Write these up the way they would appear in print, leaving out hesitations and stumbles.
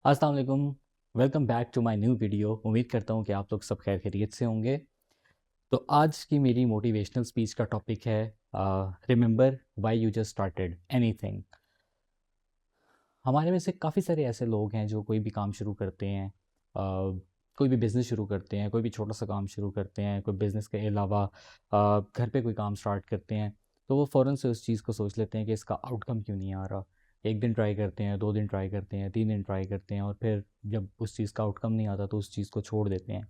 अस्सलाम वालेकुम। Welcome back to my new video. उम्मीद करता हूँ कि आप लोग सब खैर खैरियत से होंगे। तो आज की मेरी मोटिवेशनल स्पीच का टॉपिक है remember why you just started anything. हमारे में से काफ़ी सारे ऐसे लोग हैं जो कोई भी काम शुरू करते हैं, कोई भी बिज़नेस शुरू करते हैं, कोई भी छोटा सा काम शुरू करते हैं, कोई बिज़नेस के अलावा घर पे कोई काम स्टार्ट करते हैं, तो वो फ़ौरन से उस चीज़ को सोच लेते हैं कि इसका आउटकम क्यों नहीं आ रहा। एक दिन ट्राई करते हैं, 2 दिन ट्राई करते हैं, 3 दिन ट्राई करते हैं और फिर जब उस चीज़ का आउटकम नहीं आता तो उस चीज़ को छोड़ देते हैं।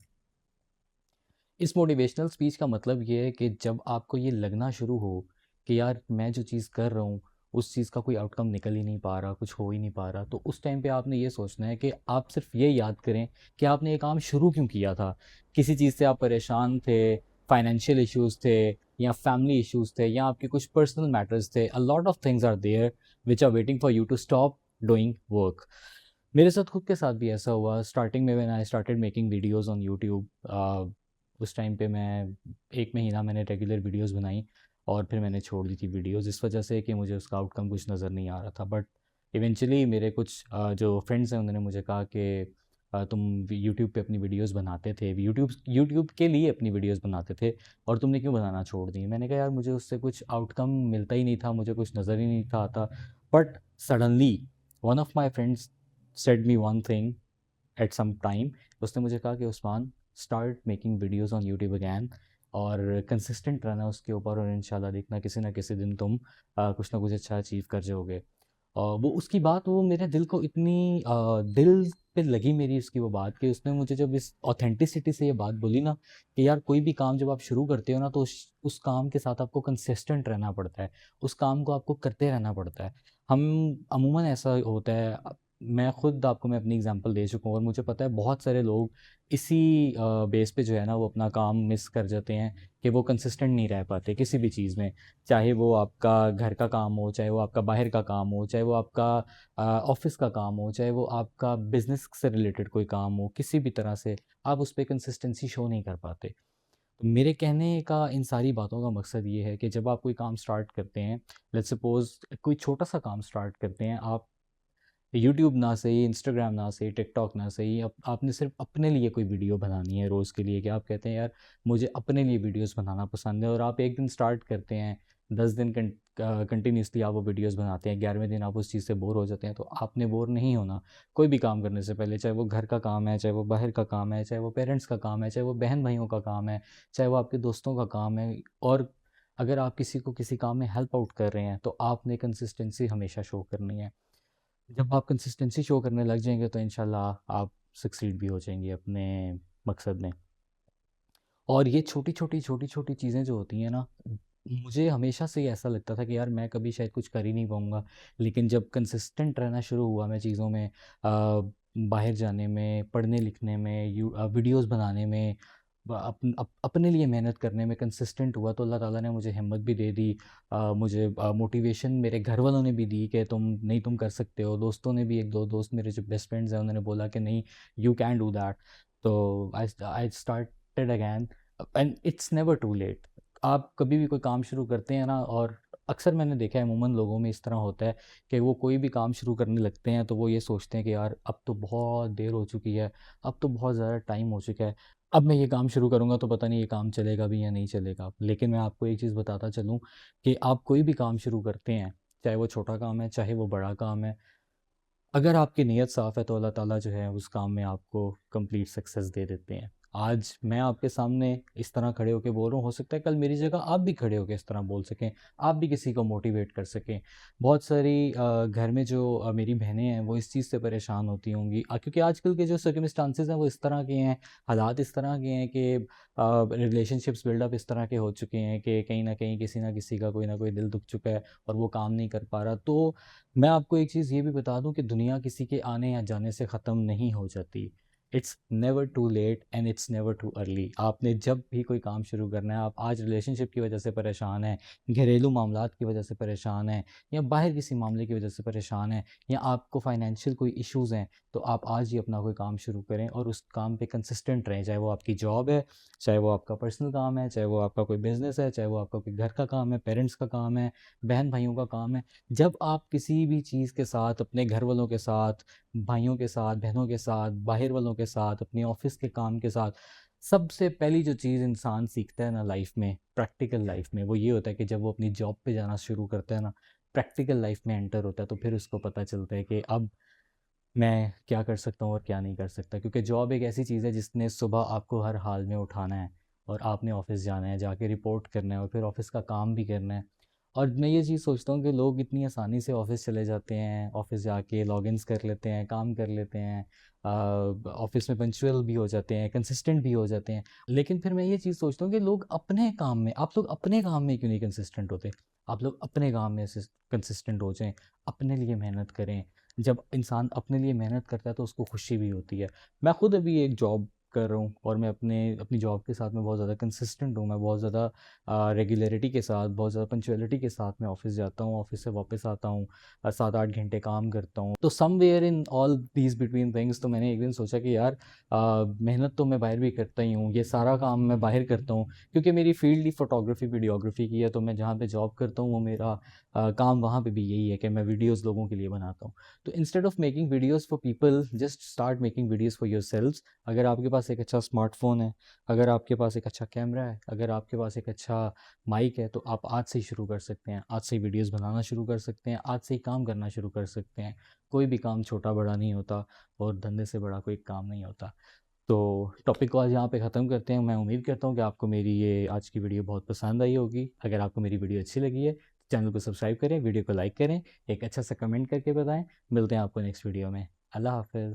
इस मोटिवेशनल स्पीच का मतलब ये है कि जब आपको ये लगना शुरू हो कि यार मैं जो चीज़ कर रहा हूँ उस चीज़ का कोई आउटकम निकल ही नहीं पा रहा, कुछ हो ही नहीं पा रहा, तो उस टाइम पे आपने ये सोचना है कि आप सिर्फ ये याद करें कि आपने ये काम शुरू क्यों किया था। किसी चीज़ से आप परेशान थे, फाइनेंशियल इश्यूज़ थे या फैमिली इश्यूज़ थे या आपके कुछ पर्सनल मैटर्स थे। A lot of things are there which are waiting for you to stop doing work. मेरे साथ खुद के साथ भी ऐसा हुआ। स्टार्टिंग में when I started making videos on YouTube, उस टाइम पे मैं 1 महीना मैंने रेगुलर वीडियोज़ बनाई और फिर मैंने छोड़ दी थी वीडियोज़ इस वजह से कि मुझे उसका आउटकम कुछ नज़र नहीं आ रहा था। बट इवेंचुअली मेरे कुछ जो फ्रेंड्स हैं उन्होंने मुझे कहा कि तुम यूट्यूब पे अपनी वीडियोज़ बनाते थे, यूट्यूब यूट्यूब के लिए अपनी वीडियोज़ बनाते थे और तुमने क्यों बनाना छोड़ दी? मैंने कहा यार मुझे उससे कुछ आउटकम मिलता ही नहीं था, मुझे कुछ नज़र ही नहीं था आता। But suddenly one of my friends said me one thing at some time. उसने मुझे कहा कि Usman, start making videos on YouTube again और कंसिस्टेंट रहना उसके ऊपर और इंशाल्लाह देखना किसी ना किसी दिन तुम कुछ ना कुछ अच्छा अचीव कर जाओगे। वो उसकी बात वो मेरे दिल को इतनी दिल पे लगी मेरी उसकी वो बात कि उसने मुझे जब इस ऑथेंटिसिटी से ये बात बोली ना कि यार कोई भी काम जब आप शुरू करते हो ना तो उस काम के साथ आपको कंसिस्टेंट रहना पड़ता है, उस काम को आपको करते रहना पड़ता है। हम अमूमन ऐसा होता है, मैं खुद आपको मैं अपनी एग्जांपल दे चुका हूँ और मुझे पता है बहुत सारे लोग इसी बेस पे जो है ना वो अपना काम मिस कर जाते हैं कि वो कंसिस्टेंट नहीं रह पाते किसी भी चीज़ में। चाहे वो आपका घर का काम हो, चाहे वो आपका बाहर का काम हो, चाहे वो आपका ऑफिस का काम हो, चाहे वो आपका बिजनेस से रिलेटेड कोई काम हो, किसी भी तरह से आप उस पर कंसिस्टेंसी शो नहीं कर पाते। तो मेरे कहने का इन सारी बातों का मकसद ये है कि जब आप कोई काम स्टार्ट करते हैं, लेट्स सपोज कोई छोटा सा काम स्टार्ट करते हैं आप, यूट्यूब ना सही, इंस्टाग्राम ना सही, टिकटॉक ना सही, आपने सिर्फ अपने लिए कोई वीडियो बनानी है रोज़ के लिए कि आप कहते हैं यार मुझे अपने लिए वीडियोस बनाना पसंद है और आप एक दिन स्टार्ट करते हैं, 10 दिन कंटिन्यूसली आप वो वीडियोस बनाते हैं, 11वें दिन आप उस चीज़ से बोर हो जाते हैं। तो आपने बोर नहीं होना कोई भी काम करने से पहले, चाहे वो घर का काम है, चाहे वो बाहर का काम है, चाहे वो पेरेंट्स का काम है, चाहे वो बहन भाइयों का काम है, चाहे वो आपके दोस्तों का काम है। और अगर आप किसी को किसी काम में हेल्प आउट कर रहे हैं तो आपने कंसिस्टेंसी हमेशा शो करनी है। जब आप कंसिस्टेंसी शो करने लग जाएंगे तो इंशाल्लाह आप सक्सीड भी हो जाएंगे अपने मकसद में। और ये छोटी छोटी चीज़ें जो होती हैं ना, मुझे हमेशा से ही ऐसा लगता था कि यार मैं कभी शायद कुछ कर ही नहीं पाऊँगा। लेकिन जब कंसिस्टेंट रहना शुरू हुआ मैं चीज़ों में, बाहर जाने में, पढ़ने लिखने में, वीडियोस बनाने में, अपने लिए मेहनत करने में कंसिस्टेंट हुआ तो अल्लाह ताला ने मुझे हिम्मत भी दे दी। मुझे मोटिवेशन मेरे घर वालों ने भी दी कि तुम कर सकते हो। दोस्तों ने भी, एक दो दोस्त मेरे जो बेस्ट फ्रेंड्स हैं उन्होंने बोला कि नहीं, यू कैन डू दैट। तो I started again and it's never too late. आप कभी भी कोई काम शुरू करते हैं ना, और अक्सर मैंने देखा है अमूमन लोगों में इस तरह होता है कि वो कोई भी काम शुरू करने लगते हैं तो वो ये सोचते हैं कि यार अब तो बहुत देर हो चुकी है, अब तो बहुत ज़्यादा टाइम हो चुका है, अब मैं ये काम शुरू करूँगा तो पता नहीं ये काम चलेगा भी या नहीं चलेगा। लेकिन मैं आपको एक चीज़ बताता चलूँ कि आप कोई भी काम शुरू करते हैं, चाहे वो छोटा काम है, चाहे वो बड़ा काम है, अगर आपकी नीयत साफ़ है तो अल्लाह ताला जो है उस काम में आपको कंप्लीट सक्सेस दे देते हैं। आज मैं आपके सामने इस तरह खड़े होकर बोल रहा हूँ, हो सकता है कल मेरी जगह आप भी खड़े होकर इस तरह बोल सकें, आप भी किसी को मोटिवेट कर सकें। बहुत सारी घर में जो मेरी बहनें हैं वो इस चीज़ से परेशान होती होंगी, क्योंकि आजकल के जो सर्कमस्टांसेस हैं वो इस तरह के हैं, हालात इस तरह के हैं कि रिलेशनशिप्स बिल्डअप इस तरह के हो चुके हैं कि कहीं न कहीं किसी न किसी का कोई ना कोई दिल दुख चुका है और वो काम नहीं कर पा रहा। तो मैं आपको एक चीज़ ये भी बता दूँ कि दुनिया किसी के आने या जाने से ख़त्म नहीं हो जाती। It's never too late and it's never too early. आपने जब भी कोई काम शुरू करना है, आप आज रिलेशनशिप की वजह से परेशान हैं, घरेलू मामलात की वजह से परेशान हैं, या बाहर किसी मामले की वजह से परेशान हैं, या आपको फाइनेंशियल कोई इश्यूज़ हैं, तो आप आज ही अपना कोई काम शुरू करें और उस काम पे कंसिस्टेंट रहें। चाहे वो आपकी जॉब है, चाहे वो आपका पर्सनल काम है, चाहे वो आपका कोई बिज़नेस है, चाहे वो आपका कोई घर का काम है, पेरेंट्स का काम है, बहन भाइयों का काम है। जब आप किसी भी चीज़ के साथ, अपने घर वालों के साथ, भाइयों के साथ, बहनों के साथ, बाहर वालों के साथ, अपने ऑफ़िस के काम के साथ, सबसे पहली जो चीज़ इंसान सीखता है ना लाइफ़ में, प्रैक्टिकल लाइफ़ में, वो ये होता है कि जब वो अपनी जॉब पे जाना शुरू करता है ना, प्रैक्टिकल लाइफ़ में एंटर होता है, तो फिर उसको पता चलता है कि अब मैं क्या कर सकता हूँ और क्या नहीं कर सकता। क्योंकि जॉब एक ऐसी चीज़ है जिसने सुबह आपको हर हाल में उठाना है और आपने ऑफ़िस जाना है, जाके रिपोर्ट करना है और फिर ऑफ़िस का काम भी करना है। और मैं ये चीज़ सोचता हूँ कि लोग इतनी आसानी से ऑफ़िस चले जाते हैं, ऑफ़िस जाके लॉगिन्स कर लेते हैं, काम कर लेते हैं, ऑफ़िस में पंक्चुअल भी हो जाते हैं, कंसिस्टेंट भी हो जाते हैं। लेकिन फिर मैं ये चीज़ सोचता हूँ कि लोग अपने काम में, आप लोग अपने काम में क्यों नहीं कंसिस्टेंट होते? आप लोग अपने काम में कंसिस्टेंट हो जाएँ, अपने लिए मेहनत करें। जब इंसान अपने लिए मेहनत करता है तो उसको खुशी भी होती है। मैं खुद अभी एक जॉब कर रहा हूँ और मैं अपनी जॉब के साथ में बहुत ज़्यादा कंसिस्टेंट हूँ। मैं बहुत ज़्यादा रेगुलरिटी के साथ, बहुत ज़्यादा पंक्चुअलिटी के साथ मैं ऑफ़िस जाता हूँ, ऑफ़िस से वापस आता हूँ, 7-8 घंटे काम करता हूँ। तो somewhere in all these between things, तो मैंने एक दिन सोचा कि यार मेहनत तो मैं बाहर भी करता ही हूँ, ये सारा काम मैं बाहर करता हूँ क्योंकि मेरी फ़ील्ड ही फ़ोटोग्राफ़ी, वीडियोग्राफ़ी की है। तो मैं जहाँ पे जॉब करता हूँ वो मेरा काम वहाँ पे भी यही है कि मैं वीडियोज़ लोगों के लिए बनाता हूँ। तो instead of making videos for people, just start making videos for yourselves. अगर आपके पास एक अच्छा स्मार्टफ़ोन है, अगर आपके पास एक अच्छा कैमरा है, अगर आपके पास एक अच्छा माइक है, तो आप आज से ही शुरू कर सकते हैं। आज से ही वीडियोज़ बनाना शुरू कर सकते हैं, आज से ही काम करना शुरू कर सकते हैं। कोई भी काम छोटा-बड़ा नहीं होता और धंधे से बड़ा कोई काम नहीं होता। तो टॉपिक को आज यहाँ पे ख़त्म करते हैं। मैं उम्मीद करता हूँ कि आपको मेरी ये आज की वीडियो बहुत पसंद आई होगी। अगर आपको मेरी वीडियो अच्छी लगी है, चैनल को सब्सक्राइब करें, वीडियो को लाइक करें, एक अच्छा सा कमेंट करके बताएँ। मिलते हैं आपको नेक्स्ट वीडियो में। अल्लाह हाफ़िज़।